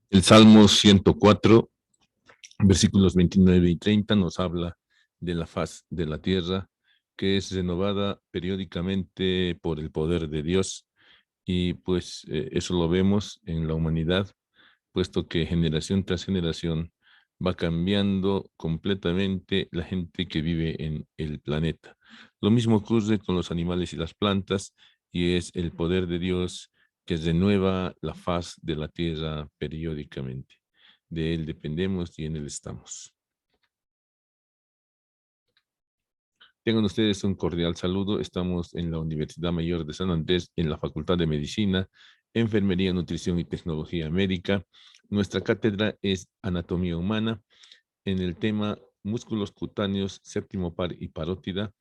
El Salmo 104, versículos 29 y 30 nos habla de la faz de la tierra, que es renovada periódicamente por el poder de Dios. Y pues eso lo vemos en la humanidad, puesto que generación tras generación va cambiando completamente la gente que vive en el planeta. Lo mismo ocurre con los animales y las plantas, y es el poder de Dios que renueva la faz de la tierra periódicamente. De Él dependemos y en Él estamos. Tengan ustedes un cordial saludo. Estamos en la Universidad Mayor de San Andrés, en la Facultad de Medicina, Enfermería, Nutrición y Tecnología Médica. Nuestra cátedra es Anatomía Humana en el tema músculos cutáneos, séptimo par y parótida.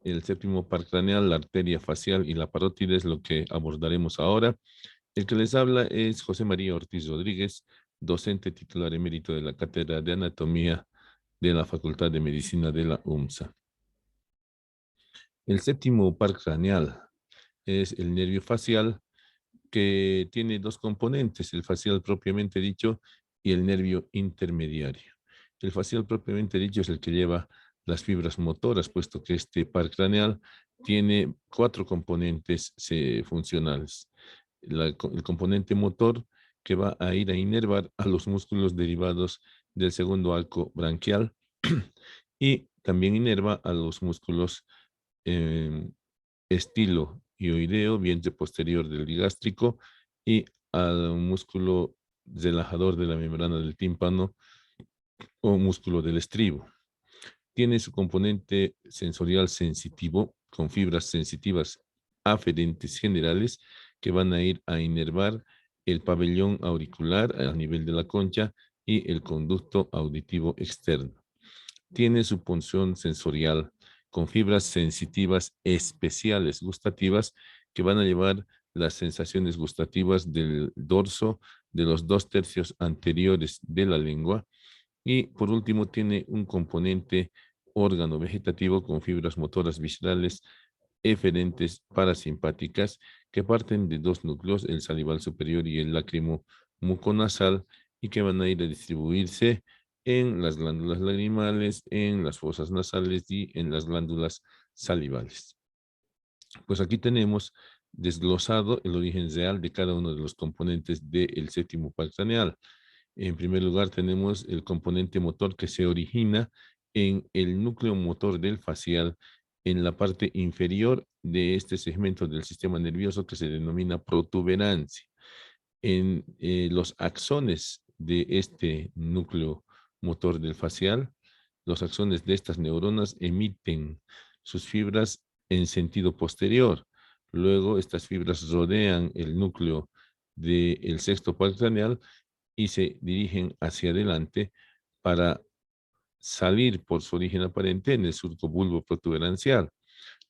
El séptimo par craneal, la arteria facial y la parótida es lo que abordaremos ahora. El que les habla es José María Ortiz Rodríguez, docente titular emérito de la Cátedra de Anatomía de la Facultad de Medicina de la UMSA. El séptimo par craneal es el nervio facial, que tiene dos componentes, el facial propiamente dicho y el nervio intermediario. El facial propiamente dicho es el que lleva las fibras motoras, puesto que este par craneal tiene cuatro componentes funcionales. El componente motor, que va a ir a inervar a los músculos derivados del segundo arco branquial y también inerva a los músculos eh, estilo hioideo, vientre posterior del digástrico, y al músculo relajador de la membrana del tímpano o músculo del estribo. Tiene su componente sensorial sensitivo con fibras sensitivas aferentes generales que van a ir a inervar el pabellón auricular a nivel de la concha y el conducto auditivo externo. Tiene su punción sensorial con fibras sensitivas especiales gustativas que van a llevar las sensaciones gustativas del dorso, de los 2/3 anteriores de la lengua, y por último tiene un componente órgano vegetativo con fibras motoras viscerales eferentes parasimpáticas que parten de dos núcleos, el salival superior y el lácrimo muconasal, y que van a ir a distribuirse en las glándulas lagrimales, en las fosas nasales y en las glándulas salivales. Pues aquí tenemos desglosado el origen real de cada uno de los componentes del séptimo par craneal. En primer lugar, tenemos el componente motor que se origina en el núcleo motor del facial, en la parte inferior de este segmento del sistema nervioso que se denomina protuberancia. En los axones de este núcleo motor del facial, los axones de estas neuronas emiten sus fibras en sentido posterior. Luego, estas fibras rodean el núcleo del sexto par craneal y se dirigen hacia adelante para salir por su origen aparente en el surco bulbo protuberancial.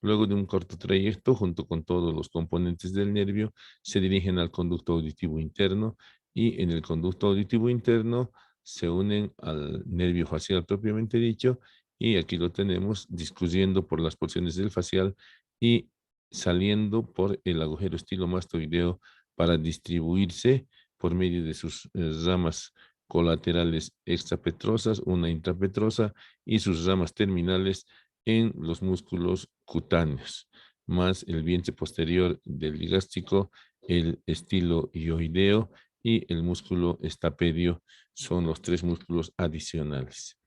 Luego de un corto trayecto, junto con todos los componentes del nervio, se dirigen al conducto auditivo interno, y en el conducto auditivo interno se unen al nervio facial propiamente dicho, y aquí lo tenemos discurriendo por las porciones del facial y saliendo por el agujero estilomastoideo para distribuirse por medio de sus ramas colaterales extrapetrosas, una intrapetrosa, y sus ramas terminales en los músculos cutáneos, más el vientre posterior del digástrico, el estilo hioideo y el músculo estapedio son los tres músculos adicionales.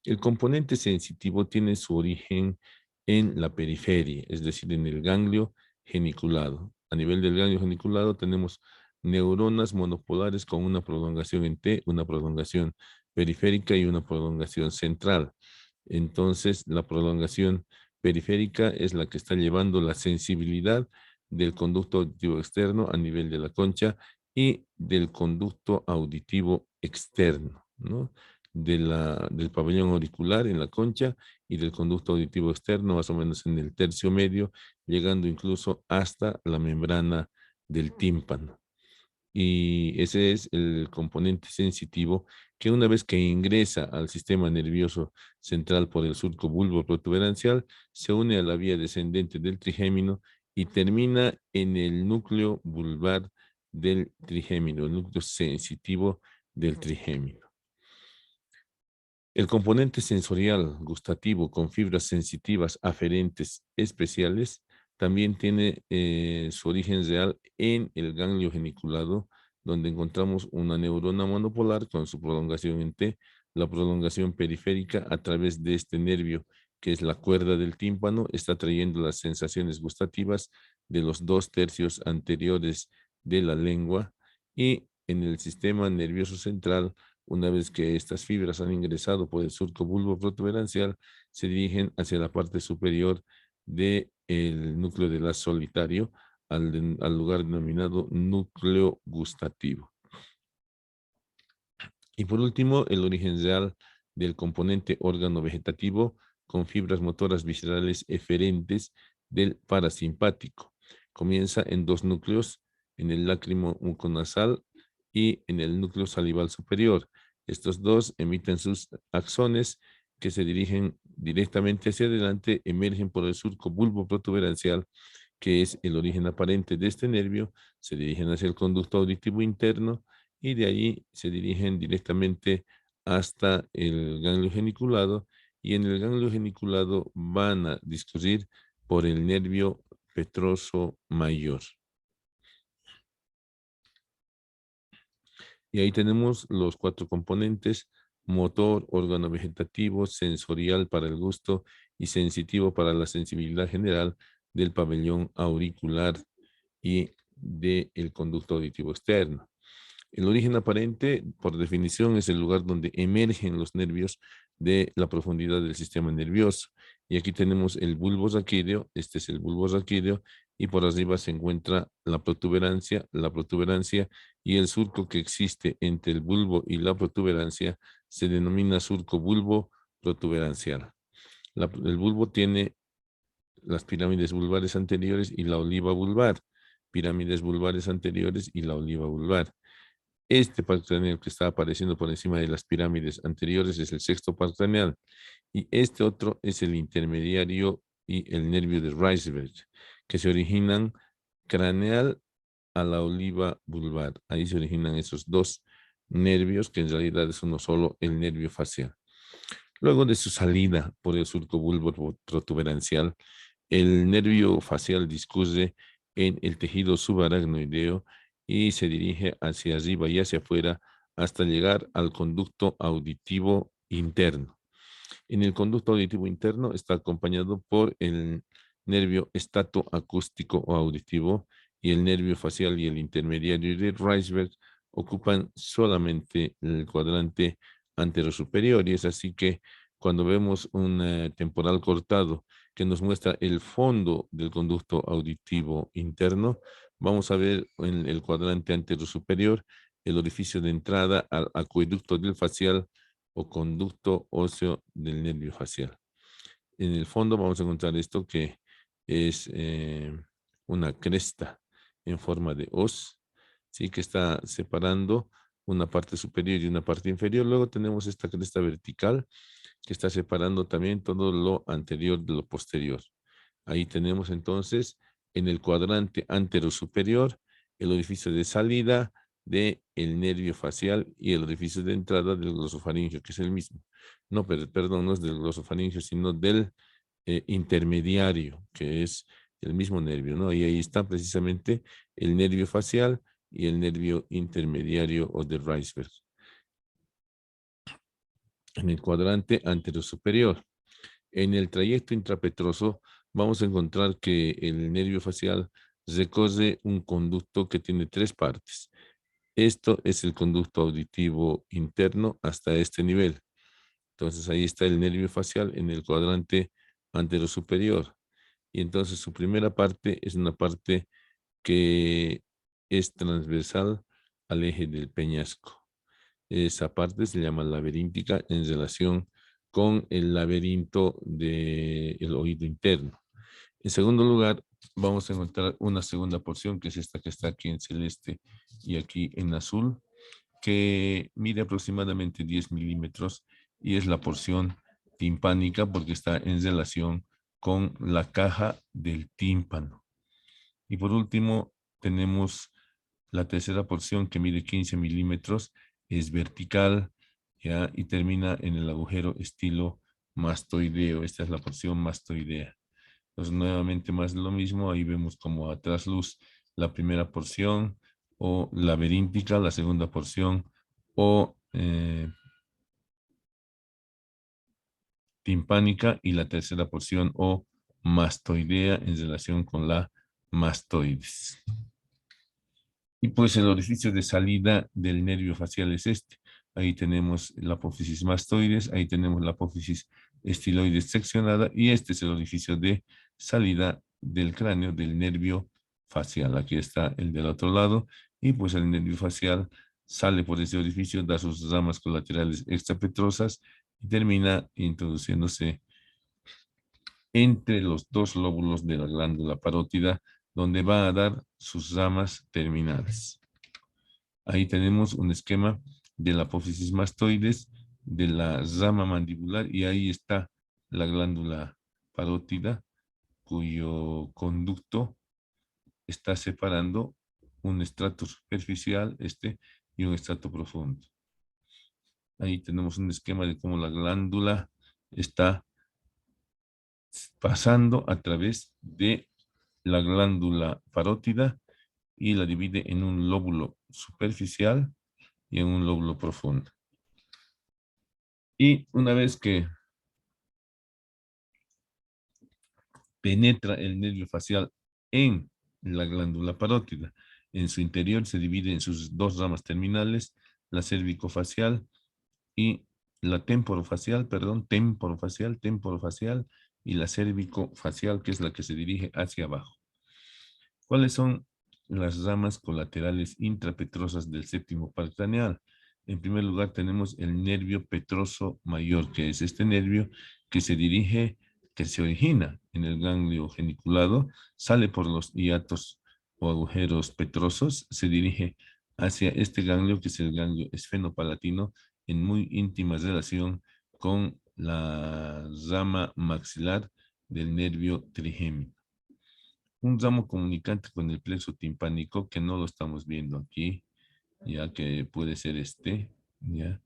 El componente sensitivo tiene su origen en la periferia, es decir, en el ganglio geniculado. A nivel del ganglio geniculado tenemos neuronas monopolares con una prolongación en T, una prolongación periférica y una prolongación central. Entonces, la prolongación periférica es la que está llevando la sensibilidad del conducto auditivo externo a nivel de la concha y del conducto auditivo externo, ¿no? Del pabellón auricular en la concha y del conducto auditivo externo, más o menos en el tercio medio, llegando incluso hasta la membrana del tímpano. Y ese es el componente sensitivo que, una vez que ingresa al sistema nervioso central por el surco bulbo protuberancial, se une a la vía descendente del trigémino y termina en el núcleo vulvar del trigémino, el núcleo sensitivo del trigémino. El componente sensorial gustativo con fibras sensitivas aferentes especiales también tiene su origen real en el ganglio geniculado, donde encontramos una neurona monopolar con su prolongación en T, la prolongación periférica a través de este nervio, que es la cuerda del tímpano, está trayendo las sensaciones gustativas de los 2/3 anteriores de la lengua, y en el sistema nervioso central, una vez que estas fibras han ingresado por el surco bulbo-protuberancial, se dirigen hacia la parte superior del núcleo del haz solitario, al lugar denominado núcleo gustativo. Y por último, el origen real del componente órgano vegetativo con fibras motoras viscerales eferentes del parasimpático. Comienza en dos núcleos, en el lácrimo muconasal y en el núcleo salival superior. Estos dos emiten sus axones que se dirigen directamente hacia adelante, emergen por el surco bulbo-protuberancial, que es el origen aparente de este nervio, se dirigen hacia el conducto auditivo interno y de allí se dirigen directamente hasta el ganglio geniculado, y en el ganglio geniculado van a discurrir por el nervio petroso mayor. Y ahí tenemos los 4 componentes: motor, órgano vegetativo, sensorial para el gusto y sensitivo para la sensibilidad general del pabellón auricular y del conducto auditivo externo. El origen aparente, por definición, es el lugar donde emergen los nervios de la profundidad del sistema nervioso. Y aquí tenemos el bulbo raquídeo, este es el bulbo raquídeo, y por arriba se encuentra la protuberancia, y el surco que existe entre el bulbo y la protuberancia se denomina surco bulbo protuberancial. El bulbo tiene las pirámides vulvares anteriores y la oliva vulvar, pirámides vulvares anteriores y la oliva vulvar. Este parque craneal que está apareciendo por encima de las pirámides anteriores es el sexto parque craneal, y este otro es el intermediario y el nervio de Reisberg, que se originan craneal a la oliva vulvar. Ahí se originan esos dos nervios, que en realidad es uno solo, el nervio facial. Luego de su salida por el surco bulbo protuberancial, el nervio facial discurre en el tejido subaracnoideo y se dirige hacia arriba y hacia afuera hasta llegar al conducto auditivo interno. En el conducto auditivo interno está acompañado por el nervio estatoacústico o auditivo, y el nervio facial y el intermediario de Reisberg ocupan solamente el cuadrante anterosuperior, y es así que cuando vemos un temporal cortado que nos muestra el fondo del conducto auditivo interno, vamos a ver en el cuadrante anterosuperior el orificio de entrada al acueducto del facial o conducto óseo del nervio facial. En el fondo vamos a encontrar esto, que es una cresta en forma de hoz, ¿sí? Que está separando una parte superior y una parte inferior. Luego tenemos esta cresta vertical que está separando también todo lo anterior de lo posterior. Ahí tenemos entonces en el cuadrante anterosuperior el orificio de salida del nervio facial y el orificio de entrada del glosofaringio, que es el mismo. No, perdón, no es del glosofaringio, sino del intermediario, que es el mismo nervio, ¿no? Y ahí está precisamente el nervio facial y el nervio intermediario o de Reisberg. En el cuadrante anterosuperior, en el trayecto intrapetroso, vamos a encontrar que el nervio facial recorre un conducto que tiene 3 partes. Esto es el conducto auditivo interno hasta este nivel. Entonces ahí está el nervio facial en el cuadrante anterosuperior. Y entonces su primera parte es una parte que es transversal al eje del peñasco. Esa parte se llama laberíntica en relación con el laberinto del oído interno. En segundo lugar, vamos a encontrar una segunda porción, que es esta que está aquí en celeste y aquí en azul, que mide aproximadamente 10 milímetros y es la porción timpánica porque está en relación con la caja del tímpano. Y por último, tenemos la tercera porción, que mide 15 milímetros es vertical, ¿ya? Y termina en el agujero estilo mastoideo. Esta es la porción mastoidea. Entonces, nuevamente más lo mismo. Ahí vemos como a trasluz la primera porción, o laberíntica, la segunda porción, o timpánica, y la tercera porción, o mastoidea, en relación con la mastoides. Y pues el orificio de salida del nervio facial es este. Ahí tenemos la apófisis mastoides, ahí tenemos la apófisis estiloides seccionada, y este es el orificio de salida del cráneo del nervio facial. Aquí está el del otro lado, y pues el nervio facial sale por ese orificio, da sus ramas colaterales extrapetrosas y termina introduciéndose entre los dos lóbulos de la glándula parótida, donde va a dar sus ramas terminales. Ahí tenemos un esquema de la apófisis mastoides, de la rama mandibular, y ahí está la glándula parótida, cuyo conducto está separando un estrato superficial, y un estrato profundo. Ahí tenemos un esquema de cómo la glándula está pasando a través de la glándula parótida y la divide en un lóbulo superficial y en un lóbulo profundo. Y una vez que penetra el nervio facial en la glándula parótida, en su interior se divide en sus dos ramas terminales, la cervicofacial y la temporofacial, temporofacial y la cervicofacial, que es la que se dirige hacia abajo. ¿Cuáles son las ramas colaterales intrapetrosas del séptimo par craneal? En primer lugar tenemos el nervio petroso mayor, que es este nervio que se origina en el ganglio geniculado, sale por los hiatos o agujeros petrosos, se dirige hacia este ganglio, que es el ganglio esfenopalatino, en muy íntima relación con la rama maxilar del nervio trigémino. Un ramo comunicante con el plexo timpánico, que no lo estamos viendo aquí, ya que puede ser ya.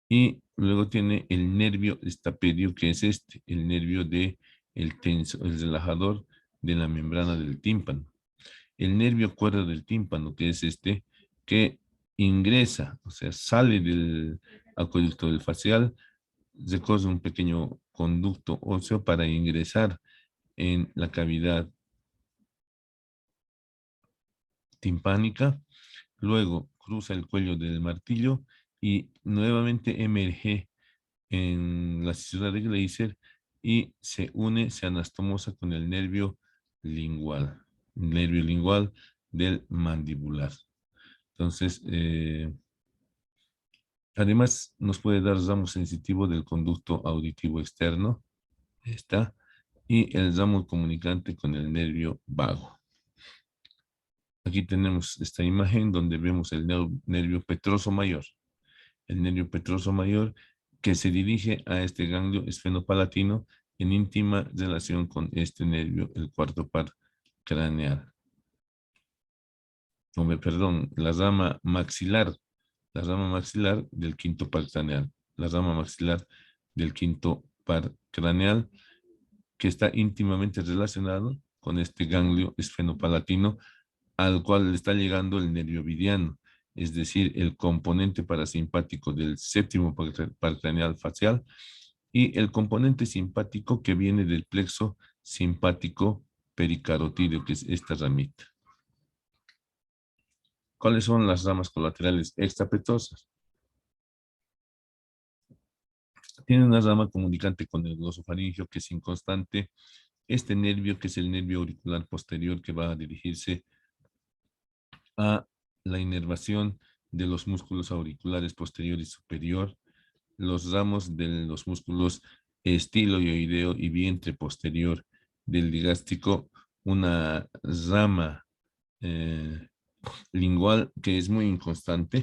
Y luego tiene el nervio estapedio, que es el nervio el tenso, el relajador de la membrana del tímpano. El nervio cuerda del tímpano, que es que ingresa, o sea, sale del acueducto del facial, recorre un pequeño conducto óseo para ingresar en la cavidad timpánica, luego cruza el cuello del martillo y nuevamente emerge en la cisura de Gleiser y se anastomosa con el nervio lingual del mandibular. Entonces, además nos puede dar ramo sensitivo del conducto auditivo externo, y el ramo comunicante con el nervio vago. Aquí tenemos esta imagen donde vemos el nervio petroso mayor. El nervio petroso mayor, que se dirige a este ganglio esfenopalatino en íntima relación con este nervio, el cuarto par craneal. Perdón, la rama maxilar del quinto par craneal. La rama maxilar del quinto par craneal, que está íntimamente relacionado con este ganglio esfenopalatino, al cual le está llegando el nervio vidiano, es decir, el componente parasimpático del séptimo par craneal facial, y el componente simpático que viene del plexo simpático pericarotídeo, que es esta ramita. ¿Cuáles son las ramas colaterales extrapetrosas? Tiene una rama comunicante con el glosofaringio, que es inconstante. Este nervio, que es el nervio auricular posterior, que va a dirigirse a la inervación de los músculos auriculares posterior y superior, los ramos de los músculos estiloideo y vientre posterior del digástrico, una rama lingual que es muy inconstante.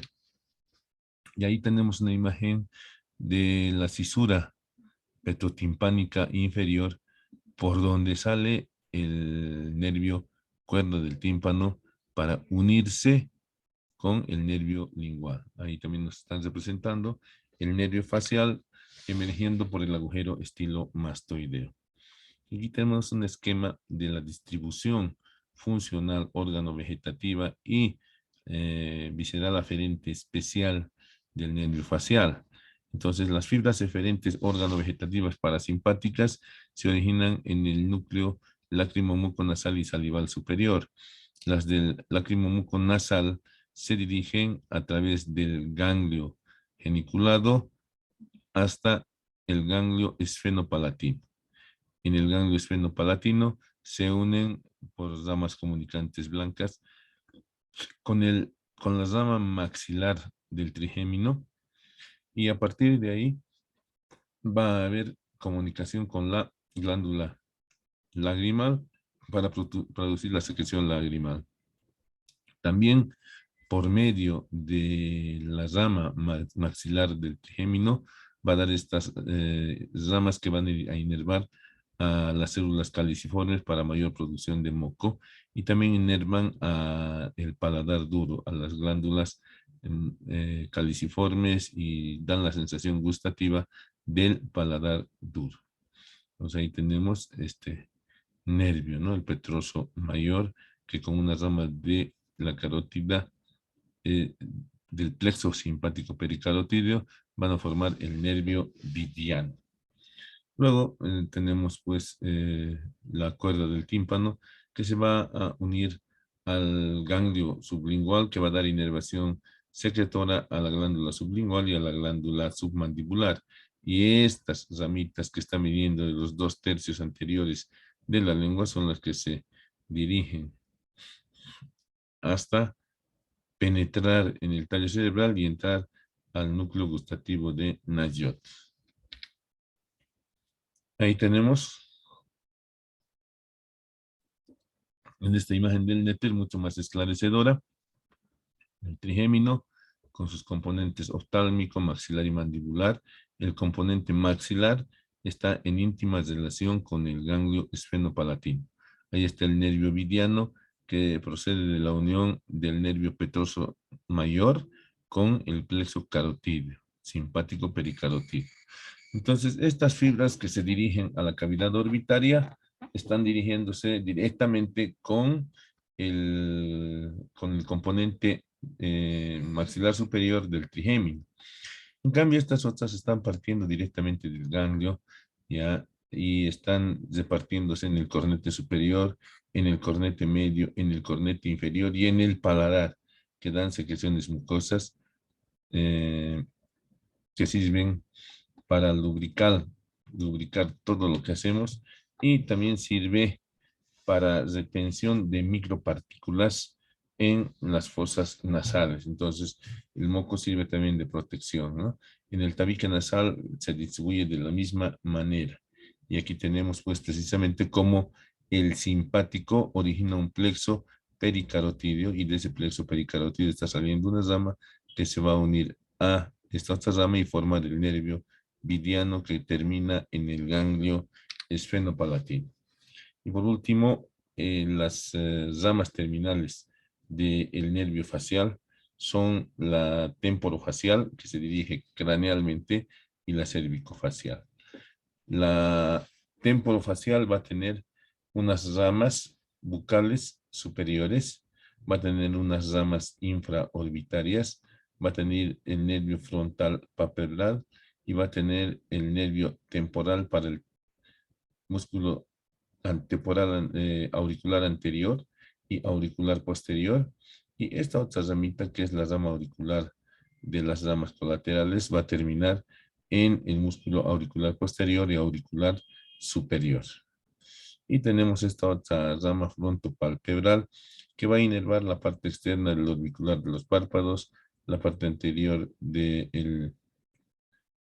Y ahí tenemos una imagen de la cisura petrotimpánica inferior, por donde sale el nervio cuerno del tímpano para unirse con el nervio lingual. Ahí también nos están representando el nervio facial emergiendo por el agujero estilo mastoideo. Aquí tenemos un esquema de la distribución funcional órgano vegetativa y visceral aferente especial del nervio facial. Entonces, las fibras eferentes órgano vegetativas parasimpáticas se originan en el núcleo lacrimomuconasal y salival superior. Las del lacrimomuconasal se dirigen a través del ganglio geniculado hasta el ganglio esfenopalatino. En el ganglio esfenopalatino se unen por ramas comunicantes blancas con la rama maxilar del trigémino, y a partir de ahí va a haber comunicación con la glándula lagrimal para producir la secreción lagrimal. También por medio de la rama maxilar del trigémino va a dar estas ramas que van a inervar a las células caliciformes para mayor producción de moco, y también inervan a el paladar duro, a las glándulas caliciformes, y dan la sensación gustativa del paladar duro. Entonces ahí tenemos este nervio, ¿no? El petroso mayor, que con una rama de la carótida del plexo simpático pericarotídeo van a formar el nervio vidiano. Luego tenemos pues la cuerda del tímpano, que se va a unir al ganglio sublingual, que va a dar inervación secretora a la glándula sublingual y a la glándula submandibular. Y estas ramitas que están midiendo de los 2/3 anteriores de la lengua son las que se dirigen hasta penetrar en el tallo cerebral y entrar al núcleo gustativo de Nayot. Ahí tenemos en esta imagen del néter mucho más esclarecedora el trigémino con sus componentes oftálmico, maxilar y mandibular. El componente maxilar está en íntima relación con el ganglio esfenopalatino. Ahí está el nervio vidiano, que procede de la unión del nervio petroso mayor con el plexo carotídeo, simpático pericarotídeo. Entonces, estas fibras que se dirigen a la cavidad orbitaria están dirigiéndose directamente con el componente maxilar superior del trigémino. En cambio, estas otras están partiendo directamente del ganglio, ¿ya? Y están repartiéndose en el cornete superior, en el cornete medio, en el cornete inferior y en el paladar, que dan secreciones mucosas que sirven para lubricar todo lo que hacemos, y también sirve para retención de micropartículas en las fosas nasales. Entonces, el moco sirve también de protección, ¿no? En el tabique nasal se distribuye de la misma manera. Y aquí tenemos pues precisamente cómo el simpático origina un plexo pericarotídeo, y de ese plexo pericarotídeo está saliendo una rama que se va a unir a esta otra rama y formar el nervio vidiano, que termina en el ganglio esfenopalatino. Y por último, las ramas terminales del nervio facial son la temporofacial, que se dirige cranealmente, y la cervicofacial. La temporofacial va a tener unas ramas bucales superiores, va a tener unas ramas infraorbitarias, va a tener el nervio frontal papebral y va a tener el nervio temporal para el músculo temporal auricular anterior y auricular posterior. Y esta otra ramita, que es la rama auricular de las ramas colaterales, va a terminar en el músculo auricular posterior y auricular superior. Y tenemos esta otra rama frontopalpebral, que va a inervar la parte externa del orbicular de los párpados, la parte anterior del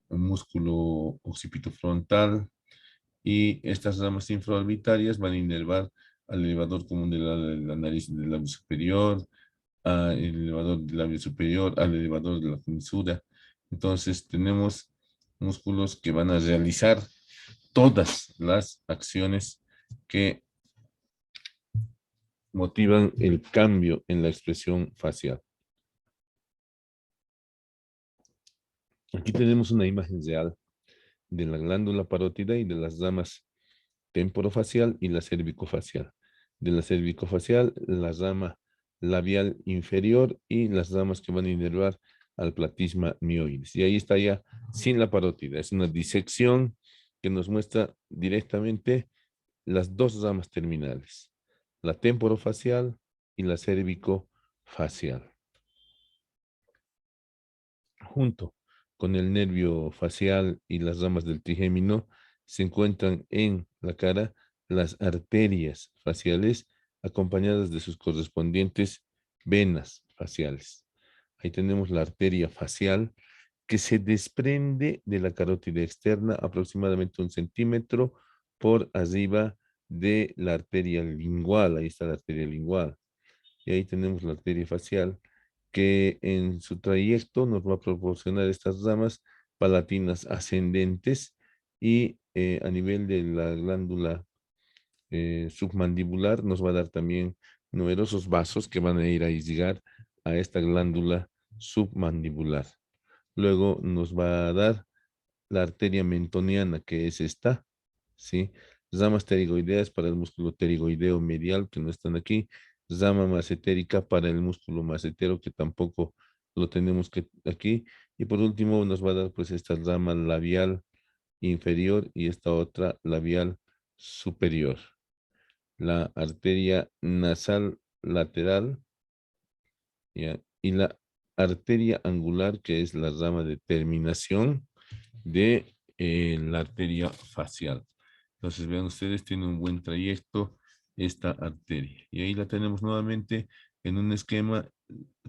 músculo occipitofrontal, y estas ramas infraorbitarias van a inervar al elevador común de la nariz del labio superior, al elevador del labio superior, al elevador de la comisura. Entonces tenemos músculos que van a realizar todas las acciones que motivan el cambio en la expresión facial. Aquí tenemos una imagen real de la glándula parótida y de las ramas temporofacial y la cervicofacial. De la cervicofacial, la rama labial inferior y las ramas que van a inervar al platisma mioides. Y ahí está ya sin la parótida. Es una disección que nos muestra directamente las dos ramas terminales, la temporofacial y la cervicofacial. Junto con el nervio facial y las ramas del trigémino, se encuentran en la cara las arterias faciales acompañadas de sus correspondientes venas faciales. Ahí tenemos la arteria facial que se desprende de la carótida externa aproximadamente 1 centímetro por arriba de la arteria lingual. Ahí está la arteria lingual. Y ahí tenemos la arteria facial que en su trayecto nos va a proporcionar estas ramas palatinas ascendentes y a nivel de la glándula submandibular nos va a dar también numerosos vasos que van a ir a irrigar a esta glándula submandibular. Luego nos va a dar la arteria mentoniana, que es esta, ¿sí? Ramas pterigoideas para el músculo pterigoideo medial, que no están aquí. Rama massetérica para el músculo massetero, que tampoco lo tenemos aquí. Y por último nos va a dar pues esta rama labial inferior y esta otra labial superior. La arteria nasal lateral, ¿ya? Y la arteria angular, que es la rama de terminación de la arteria facial. Entonces, vean ustedes, tiene un buen trayecto esta arteria. Y ahí la tenemos nuevamente en un esquema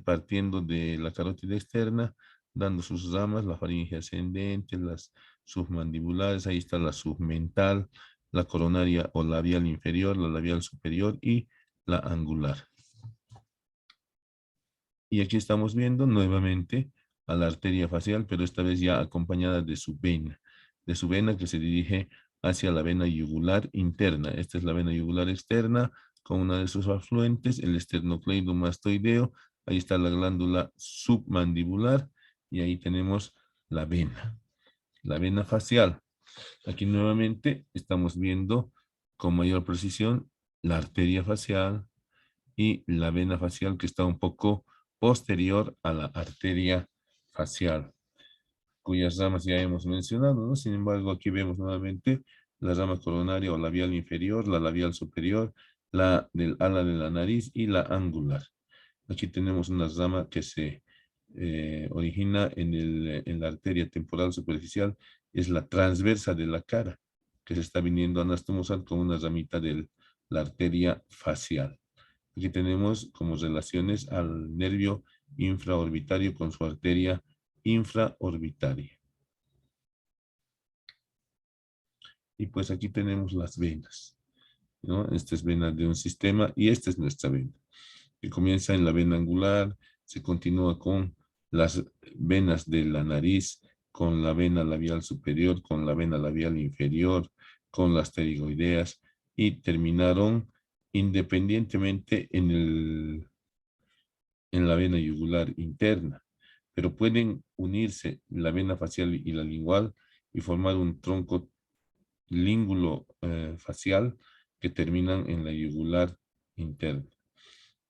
partiendo de la carótida externa, dando sus ramas, la faringe ascendente, las submandibulares, ahí está la submental, la coronaria o labial inferior, la labial superior y la angular. Y aquí estamos viendo nuevamente a la arteria facial, pero esta vez ya acompañada de su vena que se dirige hacia la vena yugular interna. Esta es la vena yugular externa con una de sus afluentes, el esternocleidomastoideo. Ahí está la glándula submandibular y ahí tenemos la vena facial. Aquí nuevamente estamos viendo con mayor precisión la arteria facial y la vena facial que está un poco posterior a la arteria facial, cuyas ramas ya hemos mencionado, ¿no? Sin embargo, aquí vemos nuevamente la rama coronaria o labial inferior, la labial superior, la del ala de la nariz y la angular. Aquí tenemos una rama que se origina en la arteria temporal superficial, es la transversa de la cara, que se está viniendo anastomosal con una ramita de la arteria facial. Aquí tenemos como relaciones al nervio infraorbitario con su arteria infraorbitaria. Y pues aquí tenemos las venas, ¿no? Esta es vena de un sistema y esta es nuestra vena, que comienza en la vena angular, se continúa con las venas de la nariz, con la vena labial superior, con la vena labial inferior, con las pterigoideas y terminaron independientemente en la vena yugular interna, pero pueden unirse la vena facial y la lingual y formar un tronco língulo facial que terminan en la yugular interna.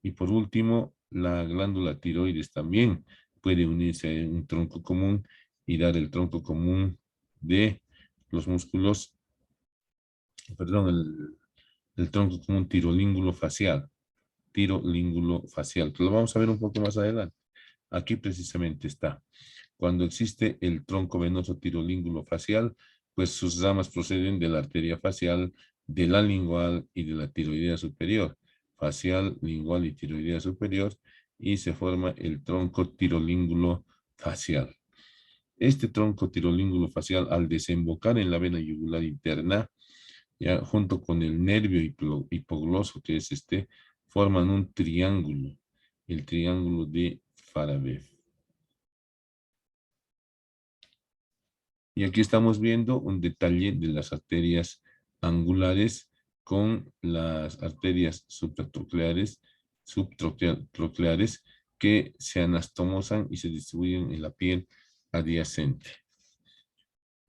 Y por último, la glándula tiroides también puede unirse a un tronco común y dar el tronco común de los músculos, perdón, el tronco común tirolíngulo facial, que lo vamos a ver un poco más adelante. Aquí precisamente está. Cuando existe el tronco venoso tirolíngulo facial, pues sus ramas proceden de la arteria facial, de la lingual y de la tiroidea superior. Facial, lingual y tiroidea superior, y se forma el tronco tirolíngulo facial. Este tronco tirolíngulo facial, al desembocar en la vena yugular interna, ya junto con el nervio hipogloso, que es forman un triángulo, el triángulo de Farabev. Y aquí estamos viendo un detalle de las arterias angulares con las arterias subtrocleares que se anastomosan y se distribuyen en la piel adyacente.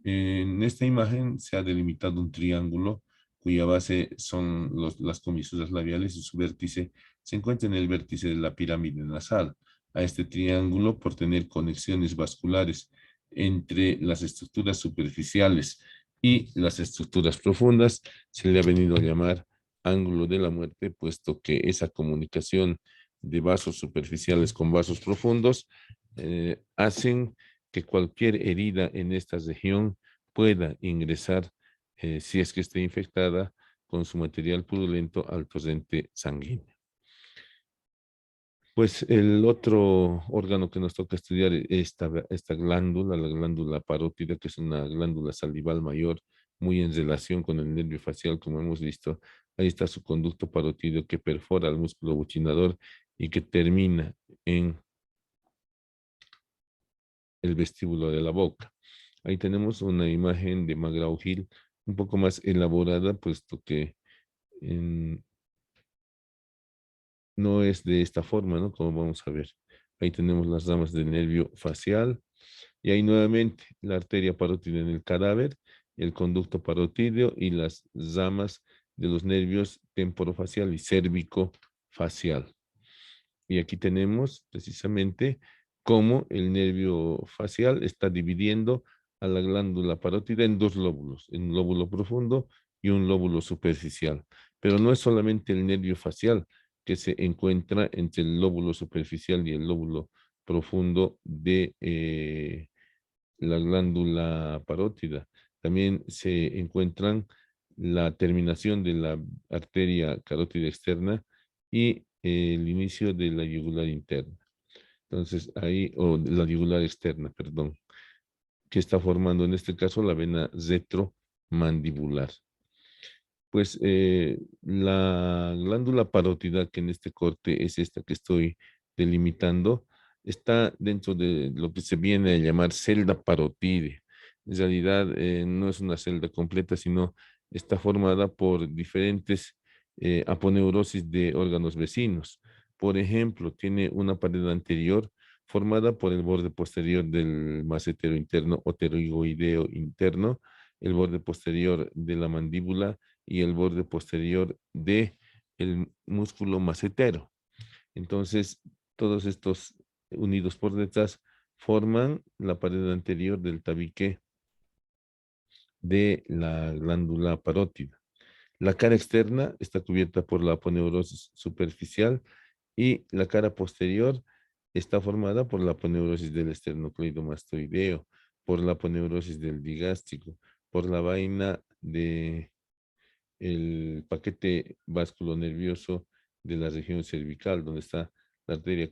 En esta imagen se ha delimitado un triángulo cuya base son las comisuras labiales y su vértice se encuentra en el vértice de la pirámide nasal. A este triángulo, por tener conexiones vasculares entre las estructuras superficiales y las estructuras profundas, se le ha venido a llamar ángulo de la muerte, puesto que esa comunicación de vasos superficiales con vasos profundos hacen que cualquier herida en esta región pueda ingresar, si es que esté infectada, con su material purulento al torrente sanguíneo. Pues el otro órgano que nos toca estudiar es esta glándula, la glándula parótida, que es una glándula salival mayor, muy en relación con el nervio facial, como hemos visto. Ahí está su conducto parótido que perfora el músculo buccinador y que termina en el vestíbulo de la boca. Ahí tenemos una imagen de McGraw-Hill un poco más elaborada, puesto que no es de esta forma, ¿no? Como vamos a ver. Ahí tenemos las ramas del nervio facial y ahí nuevamente la arteria parótida en el cadáver, el conducto parótido y las ramas de los nervios temporofacial y cérvico-facial. Y aquí tenemos precisamente cómo el nervio facial está dividiendo a la glándula parótida en dos lóbulos, en un lóbulo profundo y un lóbulo superficial. Pero no es solamente el nervio facial que se encuentra entre el lóbulo superficial y el lóbulo profundo de la glándula parótida. También se encuentran la terminación de la arteria carótida externa y el inicio de la yugular interna. Entonces ahí, o la yugular externa, perdón, que está formando en este caso la vena retromandibular. Pues la glándula parótida, que en este corte es esta que estoy delimitando, está dentro de lo que se viene a llamar celda parótide. En realidad no es una celda completa, sino está formada por diferentes aponeurosis de órganos vecinos. Por ejemplo, tiene una pared anterior formada por el borde posterior del macetero interno o pterygoideo interno, el borde posterior de la mandíbula y el borde posterior de el músculo macetero. Entonces, todos estos unidos por detrás forman la pared anterior del tabique de la glándula parótida. La cara externa está cubierta por la aponeurosis superficial y la cara posterior está formada por la aponeurosis del esternocleidomastoideo, por la aponeurosis del digástrico, por la vaina de el paquete vasculonervioso de la región cervical, donde está la arteria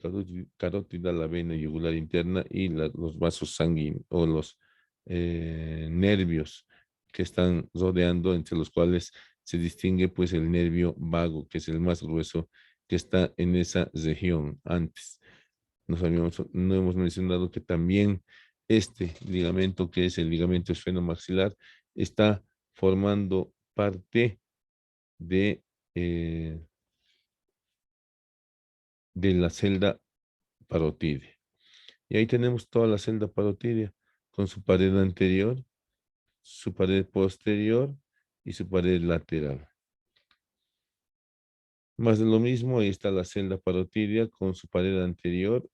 carótida, la vena yugular interna y los vasos sanguíneos o los nervios que están rodeando, entre los cuales se distingue pues el nervio vago, que es el más grueso, que está en esa región antes. No hemos mencionado que también este ligamento, que es el ligamento esfenomaxilar, está formando parte de, eh, de la celda parótide. Y ahí tenemos toda la celda parótidea con su pared anterior, su pared posterior y su pared lateral. Más de lo mismo, ahí está la celda parótidea con su pared anterior,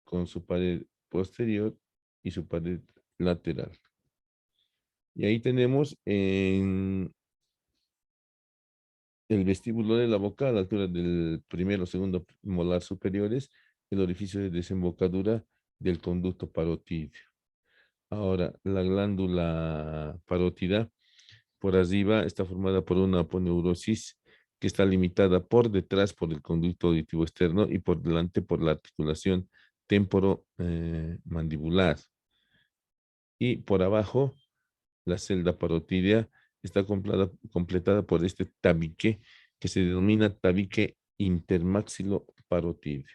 con su pared posterior y su pared lateral. Y ahí tenemos en el vestíbulo de la boca, a la altura del primero o segundo molar superiores, el orificio de desembocadura del conducto parótido. Ahora, la glándula parótida por arriba está formada por una aponeurosis que está limitada por detrás por el conducto auditivo externo y por delante por la articulación temporomandibular. Y por abajo, la celda parótidea está completada por este tabique que se denomina tabique intermaxiloparótideo.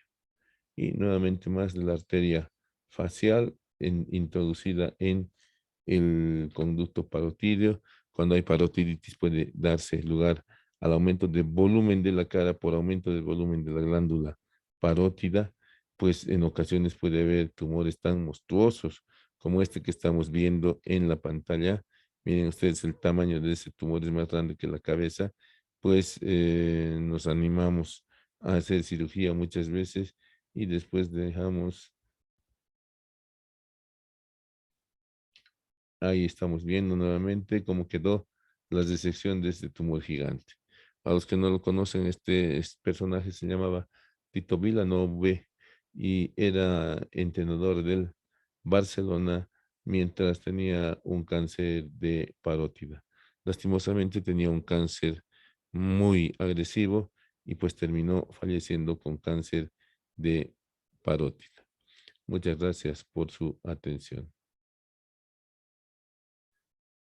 Y nuevamente más de la arteria facial introducida en el conducto parótideo. Cuando hay parotiditis puede darse lugar al aumento de volumen de la cara por aumento del volumen de la glándula parótida. pues en ocasiones puede haber tumores tan monstruosos como este que estamos viendo en la pantalla. Miren ustedes, el tamaño de ese tumor es más grande que la cabeza, pues nos animamos a hacer cirugía muchas veces y después dejamos. Ahí estamos viendo nuevamente cómo quedó la disección de este tumor gigante. A los que no lo conocen, este personaje se llamaba Tito Vilanove y era entrenador del Barcelona mientras tenía un cáncer de parótida. Lastimosamente tenía un cáncer muy agresivo y pues terminó falleciendo con cáncer de parótida. Muchas gracias por su atención.